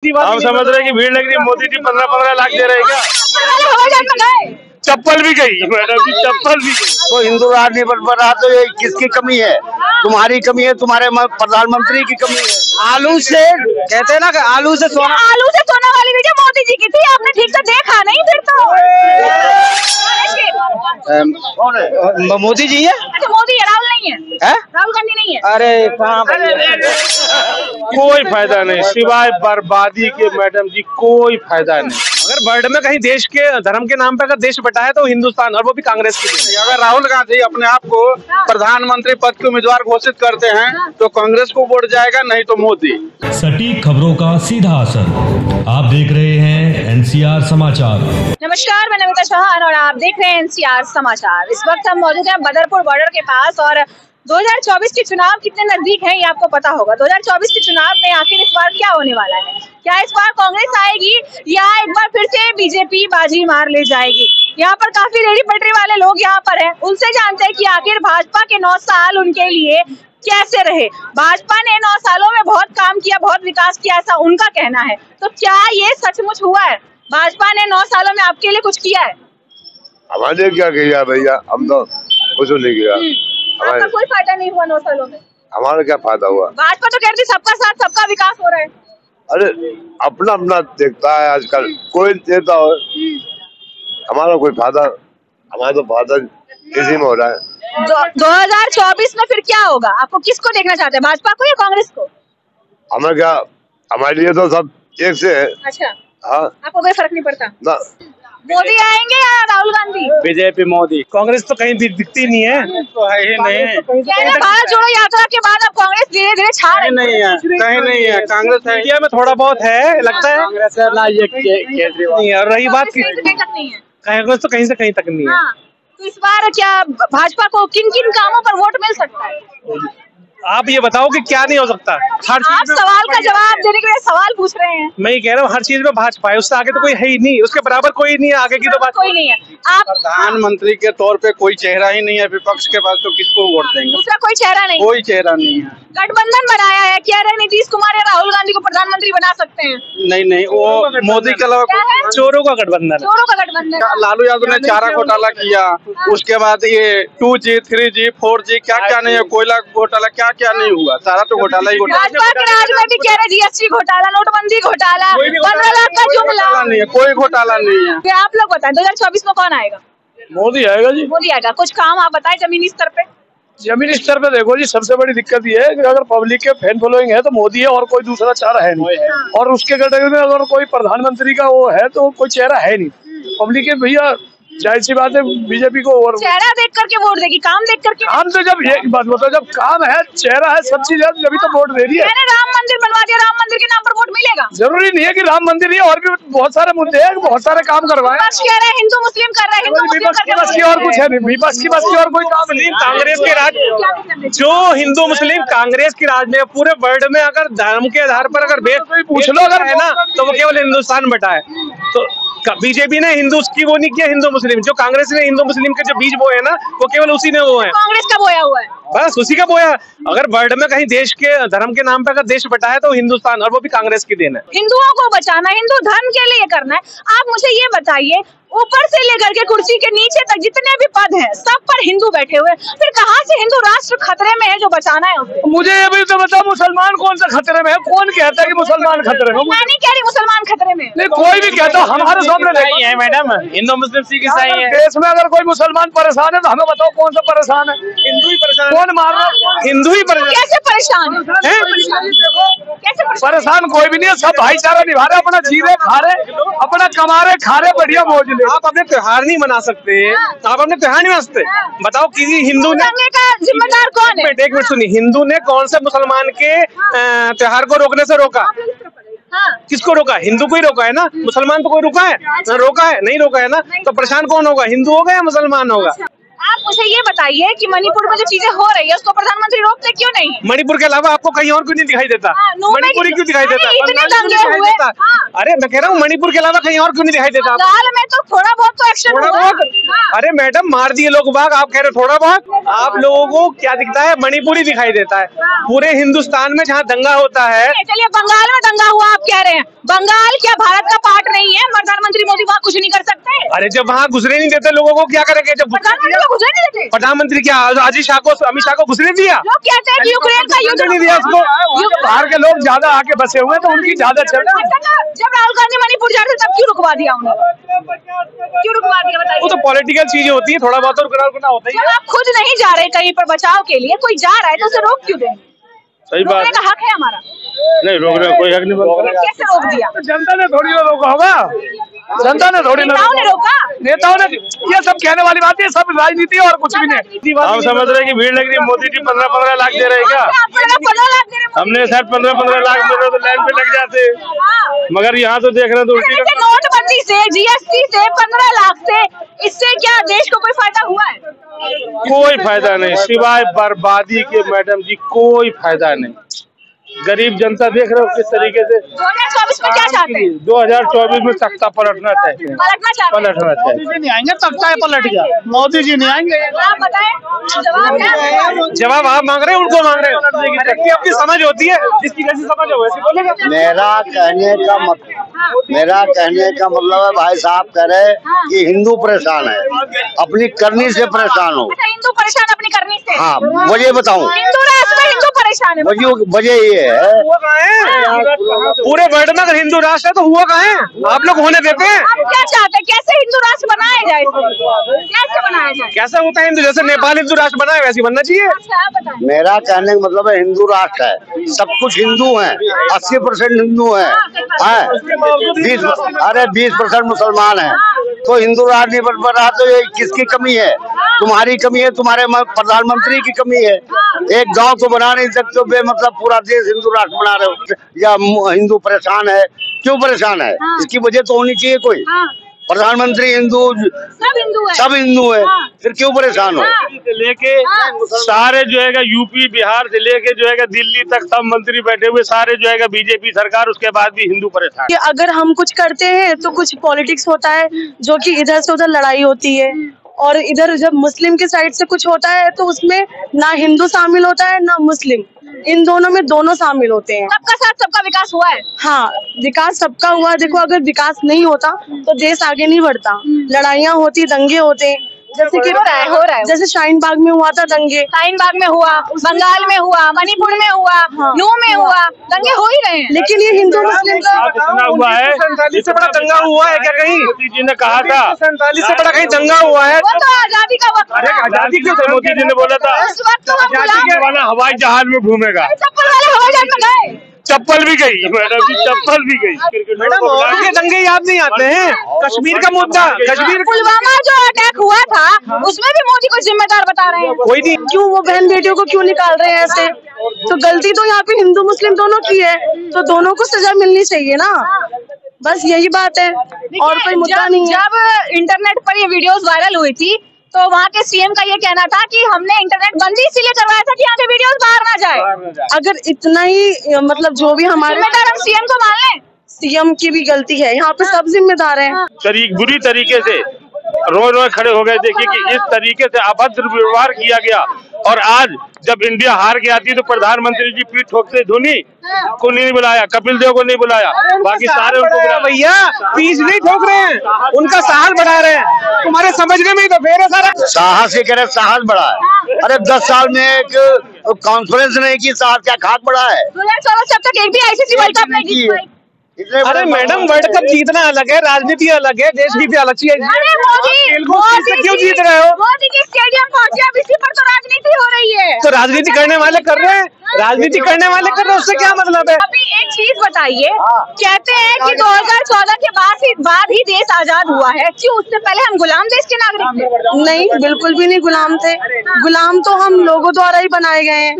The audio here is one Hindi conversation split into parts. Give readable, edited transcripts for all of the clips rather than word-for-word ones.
हम समझ रहे हैं कि भीड़ लग रही है, मोदी जी 15-15 लाख दे रहे हैं क्या? चप्पल भी गई मैडम जी, चप्पल भी गई। तो हिंदू राज नहीं बन रहा तो ये किसकी कमी है? तुम्हारी कमी है, तुम्हारे प्रधानमंत्री की कमी है। आलू से कहते हैं ना कि आलू से सोना वाली वीडियो मोदी जी की थी, आपने ठीक से देखा नहीं फिर तो। कौन है? मोदी जी है। अच्छा मोदी है, राहुल नहीं है? राहुल गांधी नहीं है? अरे कहाँ? कोई फायदा नहीं सिवाय बर्बादी के मैडम जी, कोई फायदा नहीं। अगर वर्ल्ड में कहीं देश के धर्म के नाम पे अगर देश बटा है तो हिंदुस्तान, और वो भी कांग्रेस के लिए। अगर राहुल गांधी अपने आप को प्रधानमंत्री पद के उम्मीदवार घोषित करते हैं तो कांग्रेस को वोट जाएगा, नहीं तो मोदी। सटीक खबरों का सीधा असर। आप देख रहे हैं एनसीआर समाचार। नमस्कार, मैं नमिता चौहान और आप देख रहे हैं एनसीआर समाचार। इस वक्त हम मौजूद हैं बदरपुर बॉर्डर के पास और 2024 के चुनाव कितने नजदीक हैं ये आपको पता होगा। 2024 के चुनाव में आखिर इस बार क्या होने वाला है? क्या इस बार कांग्रेस आएगी या एक बार फिर से बीजेपी बाजी मार ले जाएगी? यहाँ पर काफी रेहड़ी पटरी वाले लोग यहाँ पर हैं, उनसे जानते हैं कि आखिर भाजपा के 9 साल उनके लिए कैसे रहे। भाजपा ने 9 सालों में बहुत काम किया, बहुत विकास किया, ऐसा उनका कहना है। तो क्या ये सचमुच हुआ है? भाजपा ने 9 सालों में आपके लिए कुछ किया है? हमारे क्या किया भैया, हम तो कुछ नहीं किया। आपका कोई फायदा नहीं हुआ 9 सालों में? हमारा क्या फायदा हुआ? भाजपा तो कहती सबका साथ सबका विकास हो रहा है। अरे अपना अपना देखता है आजकल, कोई देता हो, हमारा कोई फायदा, हमारा तो फायदा इसी में हो रहा है। 2024 में फिर क्या होगा? आपको किसको देखना चाहते हैं, भाजपा को या कांग्रेस को? हमें क्या, हमारे लिए तो सब एक से है। अच्छा हाँ, आपको कोई फर्क नहीं पड़ता? ना। मोदी आएंगे या राहुल गांधी? बीजेपी मोदी। कांग्रेस तो कहीं दिखती नहीं है, तो है ही नहीं। भारत जोड़ो यात्रा के बाद अब कांग्रेस धीरे धीरे छा रही नहीं है, कहीं नहीं है। कांग्रेस है, इंडिया में थोड़ा बहुत है, लगता है कांग्रेस है ना, ये केजरीवाल नहीं है। और रही बात की कहीं तक नहीं है, कांग्रेस तो कहीं से कहीं तक नहीं है। तो इस बार क्या भाजपा को किन किन कामों पर वोट मिल सकता है? आप ये बताओ कि क्या नहीं हो सकता? हर आप चीज सवाल का जवाब देने के लिए सवाल पूछ रहे हैं। मैं ये कह रहा हूँ हर चीज में भाजपा है, उससे आगे तो कोई है ही नहीं, उसके बराबर कोई नहीं है, आगे की तो बात कोई नहीं है। आप प्रधानमंत्री के तौर पे कोई चेहरा ही नहीं है विपक्ष के पास, तो किसको वोट देंगे? दूसरा कोई चेहरा नहीं, कोई चेहरा नहीं है। गठबंधन बनाया है, कह रहे नीतीश कुमार या राहुल गांधी को प्रधानमंत्री बना सकते हैं। नहीं, वो मोदी के अलावा चोरों का गठबंधन। चोरों का गठबंधन। लालू यादव ने चारा घोटाला किया, उसके बाद ये 2G 3G 4G क्या क्या नहीं है, कोयला घोटाला क्या क्या नहीं हुआ, सारा तो घोटाला ही घोटाला। भाजपा के राज में भी कह रहे GST घोटाला, नोटबंदी घोटाला, 15 लाख का जुमला नहीं है, कोई घोटाला नहीं है। फिर आप लोग बताएं 2024 में कौन आएगा? मोदी आएगा जी, मोदी आएगा। कुछ काम आप बताएं जमीनी स्तर पे। जमीनी स्तर पे देखो जी, सबसे बड़ी दिक्कत ये है कि अगर पब्लिक के फैन फॉलोइंग है तो मोदी है और कोई दूसरा चेहरा है नहीं। और उसके कैटेगरी में अगर कोई प्रधानमंत्री का वो है तो कोई चेहरा है नहीं। पब्लिक के भैया जाहिर सी बात है बीजेपी को, और चेहरा देख करके वोट देगी, काम देख करके। काम तो जब एक बात बताओ, जब काम है, चेहरा है, सब चीज है, जब तो वोट दे रही है। मैंने राम मंदिर बनवा दिया, राम मंदिर के नाम पर वोट मिलेगा? जरूरी नहीं है कि राम मंदिर ही, और भी बहुत सारे मुद्दे हैं, बहुत सारे काम करवाए। विपक्ष कह रहे हैं हिंदू मुस्लिम कर रहे हैं, विपक्ष की बस की और कुछ है नहीं, विपक्ष की बस की और कोई काम नहीं। कांग्रेस के राज, जो हिंदू मुस्लिम कांग्रेस की राज में पूरे वर्ल्ड में अगर धर्म के आधार पर अगर पूछ लो अगर है ना, तो वो केवल हिंदुस्तान बटा है। तो बीजेपी ने हिंदू की वो नहीं किया, हिंदू मुस्लिम, जो कांग्रेस ने हिंदू मुस्लिम के जो बीज बोए है ना, वो केवल उसी ने वो है, कांग्रेस का बोया हुआ है, बस उसी का बोया। अगर वर्ल्ड में कहीं देश के धर्म के नाम पे अगर देश बटा है तो हिंदुस्तान, और वो भी कांग्रेस की देन है। हिंदुओं को बचाना, हिंदू धर्म के लिए करना है। आप मुझे ये बताइए, ऊपर से लेकर के कुर्सी के नीचे तक जितने भी पद हैं, सब पर हिंदू बैठे हुए, फिर कहाँ से हिंदू राष्ट्र खतरे में है जो बचाना है उसको? मुझे ये भी तो बताओ, मुसलमान कौन सा खतरे में है? कौन कहता है कि मुसलमान खतरे में? मैं नहीं कह रही मुसलमान खतरे में, नहीं, कोई भी कहता, हमारे सामने नहीं है मैडम, हिंदू मुस्लिम सिख ईसाई है। देश में अगर कोई मुसलमान परेशान है तो हमें बताओ कौन सा परेशान है? हिंदू ही परेशान। कौन मार रहा है? हिंदू ही परेशान। कैसे परेशान है? कैसे परेशान कोई भी नहीं है, सब भाईचारा निभा रहे, अपना जी रहे, खा रहे, अपना कमा रहे, खा रहे, बढ़िया मौज ले। आप अपने त्योहार नहीं मना सकते, आप अपने त्योहार नहीं मना सकते। बताओ किसी हिंदू ने का जिम्मेदार कौन है? एक मिनट सुनिए, हिंदू ने कौन से मुसलमान के त्योहार को रोकने से रोका? किसको रोका? हिंदू को ही रोका है ना, मुसलमान तो कोई रोका है? रोका है नहीं, रोका है ना, तो परेशान कौन होगा? हिंदू होगा या मुसलमान होगा? आप मुझे ये बताइए कि मणिपुर में जो चीजें हो रही है उसको प्रधानमंत्री रोकते क्यों नहीं? मणिपुर के अलावा आपको कहीं और क्यों नहीं दिखाई देता? मणिपुर ही क्यों दिखाई देता? अरे मैं कह रहा हूँ मणिपुर के अलावा कहीं और क्यों नहीं दिखाई देता? बंगाल में तो थोड़ा बहुत तो एक्शन थोड़ा हुआ। बहुत। अरे मैडम मार दिए लोग बाग, आप कह रहे हो थोड़ा बहुत? आप लोगों को क्या दिखता है? मणिपुर ही दिखाई देता है। पूरे हिंदुस्तान में जहाँ दंगा होता है। चलिए बंगाल में दंगा हुआ, आप कह रहे हैं बंगाल क्या भारत का पार्ट नहीं है? प्रधानमंत्री मोदी वहाँ कुछ नहीं कर सकते? अरे जब वहाँ घुसने नहीं देते लोगों को, क्या करेंगे? जब प्रधानमंत्री को घुसने नहीं देते? प्रधानमंत्री क्या अमित शाह को घुसने दिया? लोग कहते हैं कि यूक्रेन का युद्ध नहीं दिया उसको। बाहर के लोग ज्यादा आके बसे हुए तो उनकी ज्यादा चल रहा है। जब राहुल गांधी मणिपुर जा रहे थे तब क्यों रुकवा दिया उन्होंने? क्यों रुकवा दिया बताइए? वो तो पॉलिटिकल चीजें होती है, थोड़ा बहुत तो करना होता ही जब है। आप खुद नहीं जा रहे कहीं पर बचाव के लिए, कोई जा रहा है तो उसे रोक क्यों दें? सही बात रोकने का हक है हमारा। नहीं, रोकने का कोई हक नहीं बनता। कैसे रोक दिया? जनता ने थोड़ी ना रोका होगा, जनता ने थोड़ी ना नेताओं ने रोका। नेताओं ने, ये सब कहने वाली बात है, सब राजनीति और कुछ भी नहीं। हम समझ रहे हैं कि भीड़ लग रही, मोदी जी 15-15 लाख दे रहे हैं क्या? आपको लगा 15 लाख दे रहे हैं? हमने शायद 15-15 लाख दे रहे तो लाइन पे लग जाते, मगर यहाँ तो देख रहे हैं तो उल्टी देखिए, नोटबंदी से, जीएसटी से, 15 लाख से, इससे क्या देश को कोई फायदा हुआ है? कोई फायदा नहीं, सिवाय बर्बादी के। मैडम जी कोई फायदा नहीं। गरीब जनता देख रहे हो किस तरीके से। 2024 में क्या चाहते हैं? 2024 में तख्ता पलटना चाहिए, पलटना चाहते हैं? पलटना चाहिए। मोदी जी नहीं आएंगे, तख्ता पलट गया। मोदी जी नहीं आएंगे। आप बताएं जवाब क्या है? जवाब आप मांग रहे हैं, उनको मांग रहे हैं। सबकी अपनी समझ होती है, जिसकी जैसी समझ है वैसे बोलेगा। मेरा कहने का मतलब है, भाई साहब कह रहे हैं कि हिंदू परेशान है, अपनी करनी से परेशान हो। अच्छा, हिंदू परेशान अपनी करनी से? हाँ, वजह बताऊं? हिंदू राष्ट्र में हिंदू परेशान है? वजह ये है, हुआ कहाँ है? पूरे वर्ल्ड में अगर हिंदू राष्ट्र है तो हुआ कहाँ है? आप लोग होने देते हैं? आप क्या चाहते हैं? कैसे हिंदू राष्ट्र बनाया जाए? कैसे बनाया जाए? कैसा होता है हिंदू? जैसे नेपाल हिंदू राष्ट्र बना है वैसे बनना चाहिए। अच्छा, आप बताएं। मेरा कहने का मतलब है हिंदू राष्ट्र है, सब कुछ हिंदू है, 80% हिंदू है, 20% मुसलमान है, तो हिंदू राष्ट्र नहीं बन रहा। तो ये किसकी कमी है? तुम्हारी कमी है, तुम्हारे प्रधानमंत्री की कमी है। एक गांव तो बना नहीं सकते, बेमतलब पूरा देश हिंदू राष्ट्र बना रहे हो। या हिंदू परेशान है, क्यों परेशान है? इसकी वजह तो होनी चाहिए कोई। प्रधानमंत्री हिंदू, सब हिंदू है, फिर क्यों परेशान हो? लेके सारे जो है यूपी बिहार से लेके जो है दिल्ली तक सब मंत्री बैठे हुए, सारे जो है बीजेपी सरकार, उसके बाद भी हिंदू परेशान। कि अगर हम कुछ करते हैं तो कुछ पॉलिटिक्स होता है, जो कि इधर से उधर लड़ाई होती है, और इधर जब मुस्लिम के साइड से कुछ होता है तो उसमें ना हिंदू शामिल होता है ना मुस्लिम, इन दोनों में दोनों शामिल होते हैं। सबका साथ सबका विकास हुआ है। हाँ, विकास सबका हुआ। देखो, अगर विकास नहीं होता तो देश आगे नहीं बढ़ता। लड़ाइयाँ होती, दंगे होते, जैसे कि हो रहा है। जैसे शाहीन बाग में हुआ था दंगे, शाहीन बाग में हुआ, बंगाल में हुआ, मणिपुर में हुआ, नू में हुआ, दंगे हो ही रहे हैं। लेकिन ये हिंदू मुस्लिम का इतना हुआ है, 1947 से बड़ा दंगा हुआ है क्या कहीं? मोदी जी ने कहा था 1947 से बड़ा कहीं दंगा हुआ है? वो तो आजादी का वक्त अरे था। आजादी क्यों? मोदी जी ने बोला था उस वक्त तो हम गुलाम वाला हवाई जहाज में घूमेगा। चप्पल वाले हवाई जहाज में गए। चप्पल भी गई मैडम जी, चप्पल भी गई। मैडम और के दंगे याद नहीं आते हैं? कश्मीर का मुद्दा, कश्मीर पुलवामा जो अटैक हुआ था उसमें भी मोदी को जिम्मेदार बता रहे हैं। कोई नहीं। क्यों वो बहन बेटियों को क्यों निकाल रहे हैं ऐसे? तो गलती तो यहाँ पे हिंदू मुस्लिम दोनों की है, तो दोनों को सजा मिलनी चाहिए ना। बस यही बात है, और कोई मुद्दा नहीं है। जब इंटरनेट पर ये वीडियोस वायरल हुई थी तो वहाँ के सीएम का ये कहना था कि हमने इंटरनेट बंद ही इसीलिए करवाया था कि यहाँ के वीडियोस बाहर ना जाए। अगर इतना ही मतलब जो भी हमारे जिम्मेदार हम सीएम को मान लें। सीएम की भी गलती है, यहाँ पे सब जिम्मेदार हैं। बुरी तरीके से रोज खड़े हो गए। देखिए कि इस तरीके से अभद्र व्यवहार किया गया, और आज जब इंडिया हार के आती तो प्रधानमंत्री जी पीठ ठोकते, धोनी को नहीं बुलाया, कपिल देव को नहीं बुलाया, बाकी सारे उनको बुलाया। भैया पीछ नहीं ठोक रहे हैं, उनका साहस बढ़ा रहे हैं। तुम्हारे समझने में ही तो फेर है सारा। साहस ही कह रहे, साहस बढ़ा है। अरे 10 साल में एक कॉन्फ्रेंस नहीं की, साहस क्या खाक बढ़ा है? 2016 जब तक एक भी आईसीसी वर्ल्ड कप नहीं जीत पाई। अरे मैडम, वर्ल्ड कप जीतना अलग है, राजनीति अलग है, देश की अलग चीज है। अरे मोदी क्यों जीत रहे हो? मोदी जी स्टेडियम पहुंचे, अब इसी पर तो राजनीति हो रही है। तो राजनीति करने वाले कर रहे हैं, राजनीति करने वाले कर रहे हैं, उससे क्या मतलब है? अभी एक चीज बताइए, कहते हैं कि 2014 के बाद ही देश आजाद हुआ है, क्यों? उससे पहले हम गुलाम देश के नागरिक थे? नहीं, बिल्कुल भी नहीं गुलाम थे। गुलाम तो हम लोगों द्वारा ही बनाए गए हैं,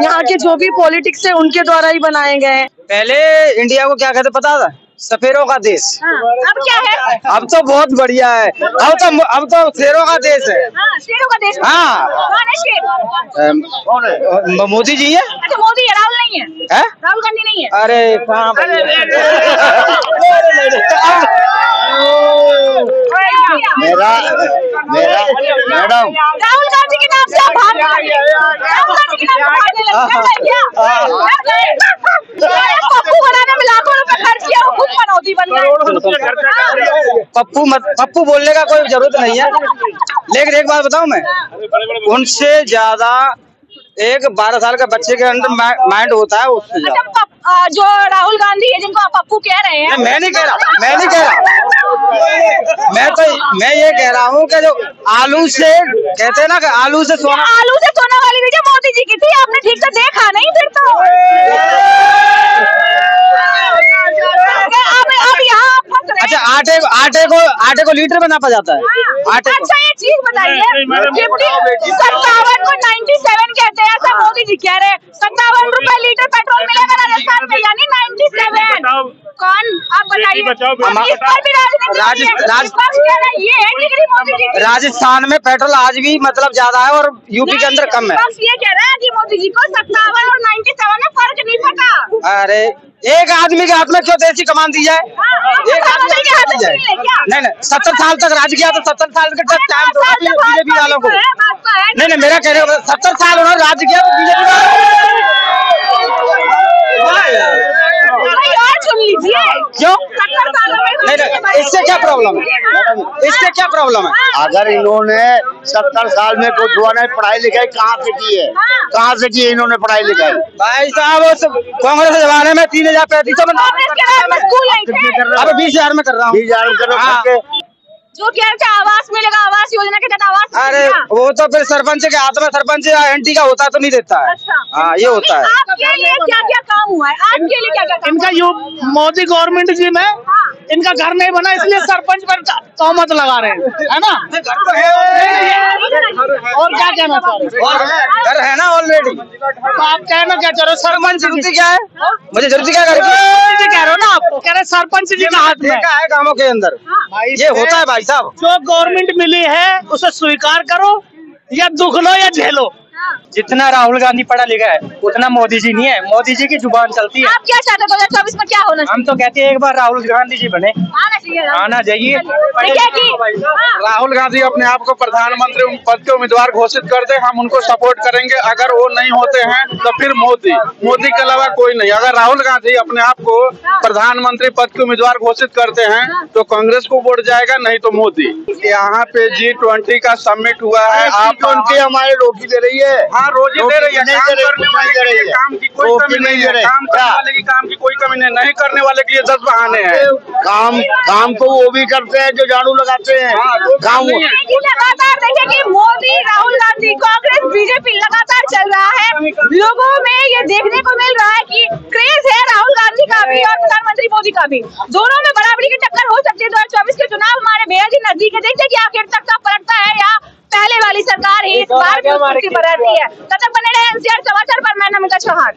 यहाँ के जो भी पॉलिटिक्स है उनके द्वारा ही बनाए गए हैं। पहले इंडिया को क्या कहते पता था? सफेरों का देश। अब क्या है? अब तो बहुत बढ़िया है, अब तो शेरों का देश है। शेरों का देश। हाँ। कौन है शेर? मोदी जी है। अच्छा, मोदी है, राहुल नहीं है? राहुल गांधी नहीं है? अरे कहाँ पप्पू बनाने में लाखों रुपए खर्च किया, वो खुद मनौती बन गए। पप्पू बोलने का कोई जरूरत नहीं है, लेकिन एक बात बताऊं मैं, उनसे ज्यादा एक 12 साल के बच्चे के अंदर माइंड होता है उससे ज्यादा। जो राहुल गांधी है जिनको आप पप्पू कह रहे हैं, मैं नहीं कह रहा, मैं ये कह रहा हूँ कि जो आलू से कहते हैं ना कि आलू से सोना वाली वीडियो मोदी जी की थी, आपने ठीक से देखा नहीं फिर तो। अब यहाँ अच्छा, आटे को लीटर में नापा जाता है। अच्छा एक चीज बताइए, 57 को 97 कहते हैं, ऐसा मोदी जी कह रहे हैं। 57 रुपए लीटर पेट्रोल मिलेगा राजस्थान में, यानी 97। कौन, आप बताइए। राजस्थान में पेट्रोल आज भी मतलब ज्यादा है और यूपी के अंदर कम है। बस ये कह रहे हैं कि मोदी जी को 57 और 97 में फर्क नहीं पता। अरे एक आदमी के हाथ में क्यों देश की कमान दी जाए? एक आदमी के हाथ में नहीं, 70 साल तक राज किया तो 70 साल के टाइम बीजेपी वालों को नहीं, मेरा कहने का 70 साल उन्होंने राज किया तो बीजेपी चुन लीजिए। क्यों? नहीं, इससे क्या प्रॉब्लम है? इससे क्या प्रॉब्लम है? अगर इन्होंने 70 साल में कुछ हुआ नहीं, पढ़ाई लिखाई कहाँ से की है? कहाँ से की है इन्होंने पढ़ाई लिखाई? भाई साहब कांग्रेस के जमाने में 3035 में अब 20,000 में कर रहा हूँ। 20,000 में कर रहा हूँ। जो कह रहे थे आवास मिलेगा, आवास योजना के तहत आवास। अरे वो तो फिर सरपंच के हाथ में, सरपंच या एंटी का होता तो नहीं देता है। अच्छा। हाँ, ये होता है। आपके लिए क्या क्या काम हुआ है? आपके लिए क्या क्या काम? इनका मोदी गवर्नमेंट जी में इनका घर नहीं बना, इसलिए सरपंच पर तहमत लगा रहे हैं, है ना? और क्या कहना चाह रहे? घर है ना ऑलरेडी, तो आप कहना क्या चाह रहे हो? सरपंच जरूरत क्या है? मुझे जरूरत क्या कह रहे हो ना आप? कह रहे सरपंच जी का हाथ में है कामों के अंदर, ये होता है भाई साहब। जो गवर्नमेंट मिली है उसे स्वीकार करो या दुख लो या झेलो। जितना राहुल गांधी पढ़ा लिखा है उतना मोदी जी नहीं है। मोदी जी की जुबान चलती है। आप क्या चाहते हैं 2024 में क्या होना चाहिए? हम तो कहते हैं एक बार राहुल गांधी जी बने, आना चाहिए। राहुल गांधी अपने आप को प्रधानमंत्री पद के उम्मीदवार घोषित कर दे, हम उनको सपोर्ट करेंगे। अगर वो नहीं होते हैं तो फिर मोदी के अलावा कोई नहीं। अगर राहुल गांधी अपने आप को प्रधानमंत्री पद के उम्मीदवार घोषित करते हैं तो कांग्रेस को वोट जाएगा, नहीं तो मोदी। यहाँ पे G20 का समिट हुआ है, आप हमारे रोकी दे रही है। हाँ, रोजी दे रही है। काम करने वाले के काम की कोई कमी नहीं है, काम करने वाले की काम की कोई कमी नहीं करने वाले के लिए 10 बहाने हैं। काम तो वो भी करते हैं जो झाड़ू लगाते हैं। काम लगातार देखिए कि मोदी, राहुल गांधी, कांग्रेस, बीजेपी लगातार चल रहा है। लोगों में ये देखने को मिल रहा है कि क्रेज है राहुल गांधी का भी और प्रधानमंत्री मोदी का भी। दोनों में बराबरी की टक्कर हो सकती है। 2024 के चुनाव हमारे बेहद ही नजदीक है। देखते कि आखिर तक का पलटता है या पहले वाली सरकार ही इस बार भी बरतती है। तब तक बने रहे NCR समाचार पर। मैं नमिता चौहान।